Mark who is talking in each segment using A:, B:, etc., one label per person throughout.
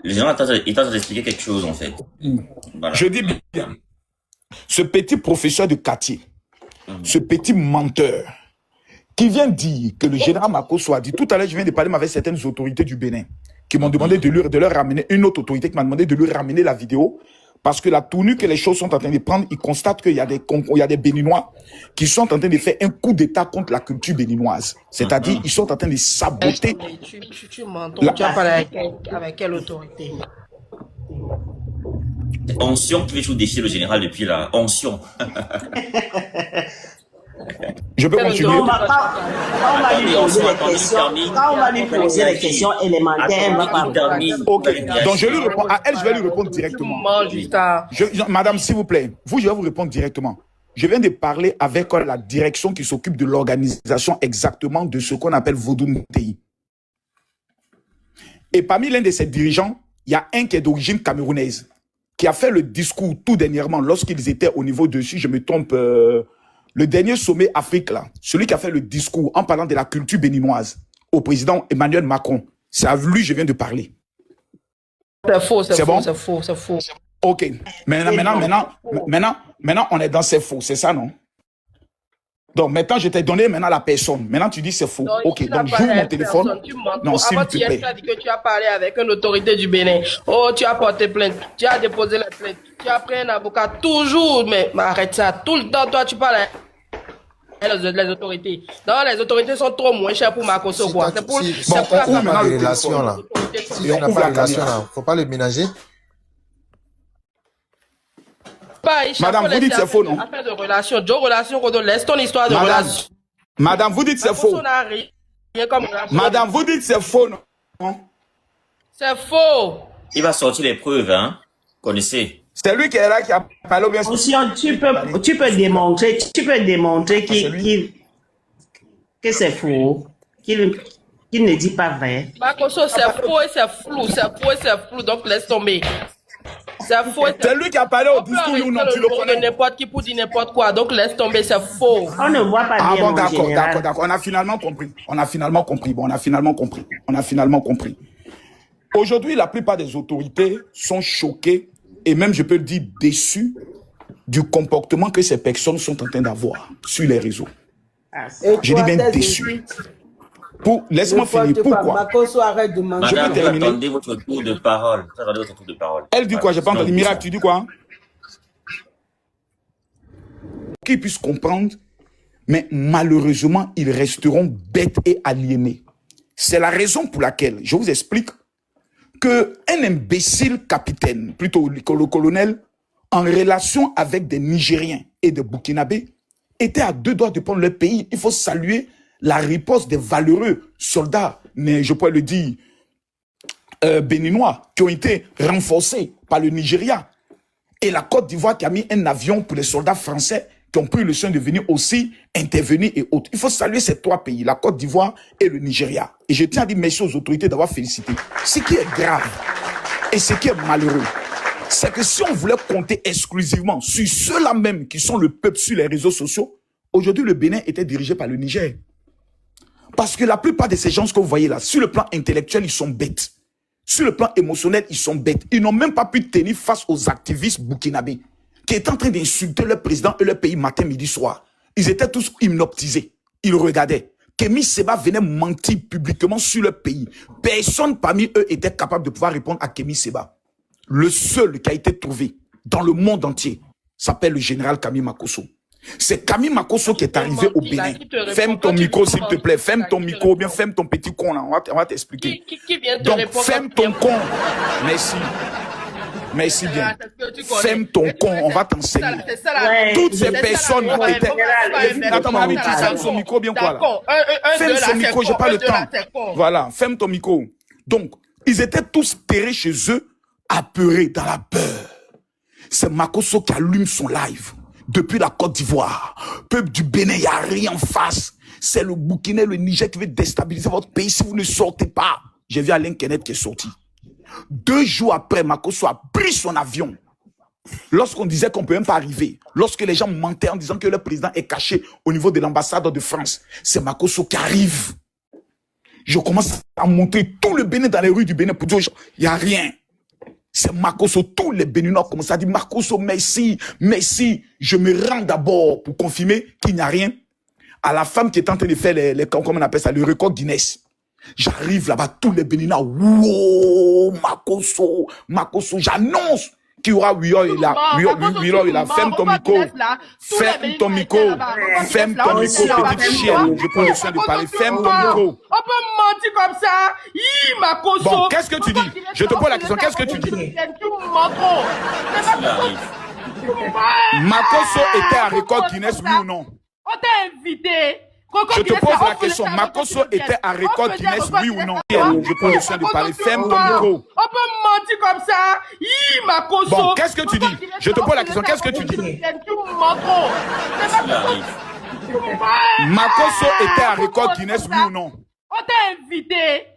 A: Le général est en train d'expliquer quelque chose, en fait.
B: Je
A: Voilà.
B: dis bien, ce petit professeur de quartier, ce
A: Mhm.
B: petit menteur, qui vient dire que le général Makosso a dit, tout à l'heure, je viens de parler avec certaines autorités du Bénin, qui m'ont demandé
A: Mhm.
B: de leur ramener, une autre autorité qui m'a demandé de lui ramener la vidéo, parce que la tournure que les choses sont en train de prendre, ils constatent qu'il y a des Béninois qui sont en train de faire un coup d'État contre la culture béninoise. C'est-à-dire, ils
A: Mhm.
B: sont en train de saboter
C: Mais tu menton.
B: la...
C: Tu as parlé avec quelle autorité?
A: C'est Onction qui veut toujours défier le général depuis là. Onction.
B: Je peux
C: Quelle
B: continuer?
D: Non,
C: autorité
D: quand on va lui
A: Attendez,
D: poser
A: Onction,
D: les
A: attendez qu'il
D: questions,
A: termine.
D: quand on va lui
A: Vous allez
D: poser les
A: réagir.
D: questions élémentaires, elle ne va
A: Attendez
D: pas
A: qu'il
D: répondre.
A: termine. Vous
B: Ok,
A: allez
B: donc je
A: réagir.
B: lui réponds. À elle, je vais lui répondre
C: Tu
B: directement.
C: mens
A: Oui.
C: jusqu'à...
B: Madame, s'il vous plaît, je vais vous répondre directement. Je viens de parler avec la direction qui s'occupe de l'organisation exactement de ce qu'on appelle Vodou Ntéi. Et parmi l'un de ses dirigeants, il y a un qui est d'origine camerounaise, qui a fait le discours tout dernièrement, lorsqu'ils étaient au niveau de, si je me trompe, le dernier sommet Afrique, là, celui qui a fait le discours en parlant de la culture béninoise au président Emmanuel Macron. C'est à lui que je viens de parler.
C: C'est faux, c'est
B: C'est
C: faux,
B: bon?
C: c'est faux, c'est faux.
B: Ok. Maintenant, on est dans c'est faux, c'est ça, non? Donc, maintenant, je t'ai donné maintenant la personne. Maintenant, tu dis c'est faux.
C: Non,
B: Ok,
C: tu n'as
B: donc
C: pas
B: j'ouvre
C: la
B: mon téléphone.
C: personne, tu mens
B: Non,
C: trop.
B: s'il
C: Avant,
B: te
C: tu
B: plaît.
C: as dit que tu as parlé avec une autorité du Bénin. Oh, tu as porté plainte, tu as déposé la plainte, tu as pris un avocat, toujours, mais arrête ça. Tout le temps, toi, tu parles avec les autorités. Non, les autorités sont trop moins chères pour Makosso,
E: Si,
C: quoi.
E: toi,
C: C'est pour,
E: si,
C: c'est
E: si
B: Bon,
C: pour
E: toi,
C: la
E: tu n'as
B: ouvre
E: pas
B: maintenant
E: de
B: le
E: relation
B: téléphone.
E: là,
C: autorité
E: si
C: sont
B: Et
E: tu
B: on
E: n'as
B: ouvre
E: pas
B: la
E: de relation
B: caméra.
E: là, faut pas le ménager.
C: pas échapper
B: Madame, vous dites c'est faux, non?
C: affaire de relation. Joe, relation, qu'on laisse ton histoire de
B: Madame,
C: relation.
B: madame, vous dites c'est
C: Makosso
B: faux.
C: n'a rien comme relation.
B: Madame, vous dites c'est faux, non?
C: C'est faux.
A: Il va sortir les preuves, hein. Connaissez.
B: C'est lui qui est là qui a parlé ou bien c'est...
D: Aussi, tu peux démontrer
B: Ah, c'est lui?
D: que c'est faux, qu'il ne dit pas vrai.
C: Makosso, c'est faux et c'est flou. C'est faux et c'est flou, donc laisse tomber. C'est faux et c'est
B: C'est
C: flou.
B: lui qui a parlé au
C: On peut
B: discours
C: arrêter
B: ou non? Tu le
C: le nom de
B: connais?
C: n'importe qui pour dire n'importe quoi, donc laisse tomber, c'est faux.
D: On ne voit pas
B: Ah
D: bien,
B: bon,
D: mon
B: d'accord,
D: général.
B: d'accord. On a finalement compris. On a finalement compris. Bon, on a finalement compris. On a finalement compris. Aujourd'hui, la plupart des autorités sont choquées et même, je peux le dire, déçues du comportement que ces personnes sont en train d'avoir sur les réseaux.
D: Ah,
F: Et
B: Je dis
F: toi,
B: bien
F: tes
B: déçu.
F: insultes,
B: Laisse-moi finir.
F: n'importe quoi.
B: Pourquoi?
F: Makosso, arrête de mentir.
B: Je vais
A: Madame, vous
B: terminer.
A: attendez votre tour de parole. Vous attendez votre tour de parole.
B: Elle dit
A: Voilà.
B: quoi? J'ai pas
A: Sinon,
B: entendu.
A: on
B: Miracle,
A: descend.
B: tu dis quoi? Qu'ils puissent comprendre, mais malheureusement, ils resteront bêtes et aliénés. C'est la raison pour laquelle, je vous explique, qu'un imbécile capitaine, plutôt le colonel, en relation avec des Nigériens et des Burkinabés, était à deux doigts de prendre leur pays. Il faut saluer la riposte des valeureux soldats, mais je pourrais le dire, béninois, qui ont été renforcés par le Nigeria. Et la Côte d'Ivoire qui a mis un avion pour les soldats français qui ont pris le soin de venir aussi intervenir et autres. Il faut saluer ces trois pays, la Côte d'Ivoire et le Nigeria. Et je tiens à dire merci aux autorités d'avoir félicité. Ce qui est grave et ce qui est malheureux, c'est que si on voulait compter exclusivement sur ceux-là même qui sont le peuple sur les réseaux sociaux, aujourd'hui le Bénin était dirigé par le Niger. Parce que la plupart de ces gens que vous voyez là, sur le plan intellectuel, ils sont bêtes. Sur le plan émotionnel, ils sont bêtes. Ils n'ont même pas pu tenir face aux activistes burkinabés qui étaient en train d'insulter leur président et leur pays matin, midi, soir. Ils étaient tous hypnotisés. Ils regardaient. Kémy Séba venait mentir publiquement sur leur pays. Personne parmi eux était capable de pouvoir répondre à Kémy Séba. Le seul qui a été trouvé dans le monde entier s'appelle le général Kami Makosso. C'est Kami Makosso qui est arrivé au Bénin. Ferme ton micro, s'il te plaît. Ferme ton micro, ou bien ferme ton petit con là. On va t'expliquer.
C: Qui vient te
B: Donc,
C: répondre
B: ferme
C: quand tu
B: ton
C: viens-
B: con. Merci. Merci bien. Ferme ton con, on va t'enseigner.
C: C'est ça la
D: Ouais.
B: Toutes ces
C: c'est ça,
B: personnes
C: la-
B: étaient...
D: Général,
B: Attends, mon ami, tu fermes son micro bien quoi là. Ferme son micro, j'ai pas le temps. Voilà, ferme ton micro. Donc, ils étaient tous terrés chez eux, apeurés dans la peur. C'est Makosso qui allume son live depuis la Côte d'Ivoire. Peuple du Bénin, il n'y a rien en face. C'est le Burkina, le Niger qui veut déstabiliser votre pays si vous ne sortez pas. J'ai vu Alain Kenneth qui est sorti. 2 jours après, Makosso a pris son avion. Lorsqu'on disait qu'on ne peut même pas arriver, lorsque les gens mentaient en disant que le président est caché au niveau de l'ambassade de France, c'est Makosso qui arrive. Je commence à montrer tout le Bénin dans les rues du Bénin pour dire aux gens, il n'y a rien. C'est Makosso. Tous les Béninois commencent à dire Makosso, merci, merci. Je me rends d'abord pour confirmer qu'il n'y a rien. À la femme qui est en train de faire comment on appelle ça, le record Guinness. J'arrive là-bas, tous les Béninois, wow, Makosso, Makosso, j'annonce qu'il y aura Wio et là, Wio et là, ferme ton micro, ferme ton micro, ferme ton micro, petite chienne, je prends le soin de parler, ferme ton micro.
C: On peut mentir comme ça. Makosso.
B: Bon, qu'est-ce que tu dis? Je te pose la question, qu'est-ce que tu dis? Makosso était à record Guinness, oui ou non?
C: On t'a invité.
B: Je te pose la question, Makosso était à record Guinness, oui ou non? Je prends le soin de parler, ferme ton micro.
C: On peut mentir comme ça. Makosso.
B: Bon, qu'est-ce que tu dis? Je te pose la question, qu'est-ce que tu dis? Makosso était à record Guinness, oui ou non?
C: On t'a invité.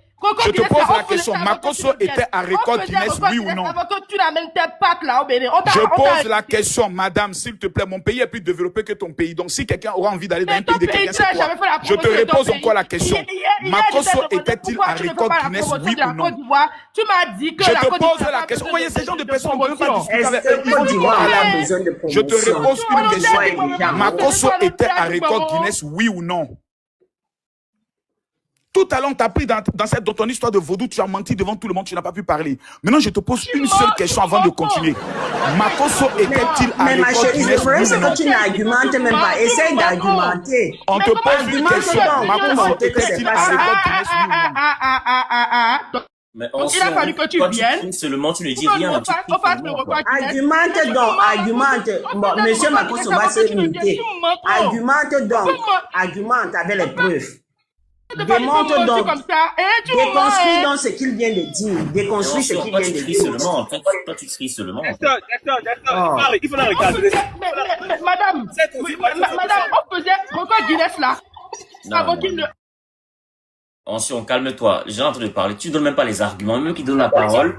B: Je te pose la question, Makosso était à record Guinness, oui ou non? Je pose la question, madame, s'il te plaît, mon pays est plus développé que ton pays. Donc, si quelqu'un aura envie d'aller dans un pays de quelqu'un, c'est toi. Je te repose encore la question. Makosso était-il à record Guinness, oui ou non?
C: Tu m'as dit que
B: je te pose la question. Vous voyez, ces gens de personnes, on ne peut pas discuter avec eux. Je te repose une question. Makosso était à record Guinness, oui ou non? Tout à l'heure, on t'a pris dans ton histoire de vaudou, tu as menti devant tout le monde, tu n'as pas pu parler. Maintenant, je te pose une seule question avant de continuer. Makosso était-il à record Guinness, oui ou non?
D: Tu n'argumentes même pas. Essaye d'argumenter.
B: On te pose une question. Makosso était-il à record Guinness, oui ou non?
A: Mais
C: il a fallu que tu viennes.
A: Tu seulement, tu ne dis rien.
D: Argumente donc, argumente. Bon, monsieur Makosso va se limiter. Argumente donc, argumente avec les preuves. Démontre donc, déconstruis donc ce qu'il vient de dire. Déconstruis ce qu'il vient de dire.
A: Toi, tu cries seulement.
E: D'accord, il faut la regarder.
C: Madame, on faisait record Guinness là. Avant qu'il ne...
A: Ancien, calme-toi. Les gens sont en train de parler. Tu ne donnes même pas les arguments. Même qui donnent la parole,